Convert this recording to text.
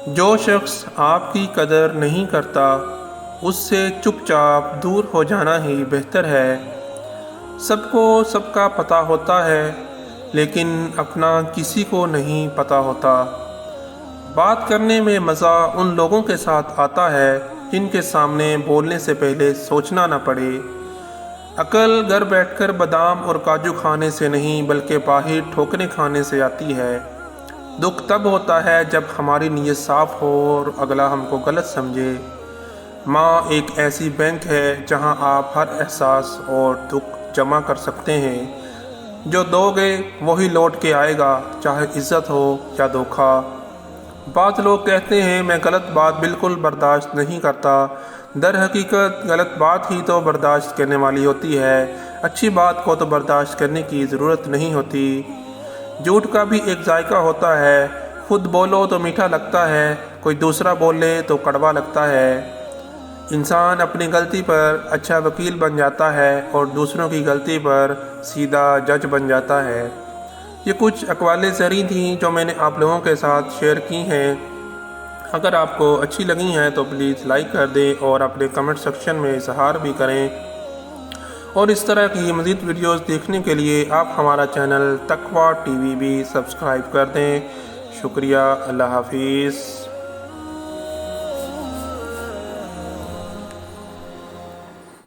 جو شخص آپ کی قدر نہیں کرتا اس سے چپ چاپ دور ہو جانا ہی بہتر ہے۔ سب کو سب کا پتہ ہوتا ہے لیکن اپنا کسی کو نہیں پتہ ہوتا۔ بات کرنے میں مزہ ان لوگوں کے ساتھ آتا ہے جن کے سامنے بولنے سے پہلے سوچنا نہ پڑے۔ عقل گھر بیٹھ کر بادام اور کاجو کھانے سے نہیں بلکہ باہر ٹھوکریں کھانے سے آتی ہے۔ دکھ تب ہوتا ہے جب ہماری نیت صاف ہو اور اگلا ہم کو غلط سمجھے۔ ماں ایک ایسی بینک ہے جہاں آپ ہر احساس اور دکھ جمع کر سکتے ہیں۔ جو دو گے وہی لوٹ کے آئے گا، چاہے عزت ہو یا دھوکہ۔ بعض لوگ کہتے ہیں میں غلط بات بالکل برداشت نہیں کرتا، در حقیقت غلط بات ہی تو برداشت کرنے والی ہوتی ہے، اچھی بات کو تو برداشت کرنے کی ضرورت نہیں ہوتی۔ جھوٹ کا بھی ایک ذائقہ ہوتا ہے، خود بولو تو میٹھا لگتا ہے، کوئی دوسرا بولے تو کڑوا لگتا ہے۔ انسان اپنی غلطی پر اچھا وکیل بن جاتا ہے اور دوسروں کی غلطی پر سیدھا جج بن جاتا ہے۔ یہ کچھ اقوال زرعی تھیں جو میں نے آپ لوگوں کے ساتھ شیئر کی ہیں۔ اگر آپ کو اچھی لگی ہیں تو پلیز لائک کر دیں اور اپنے کمنٹ سیکشن میں اظہار بھی کریں، اور اس طرح کی مزید ویڈیوز دیکھنے کے لیے آپ ہمارا چینل تقویٰ ٹی وی بھی سبسکرائب کر دیں۔ شکریہ، اللہ حافظ۔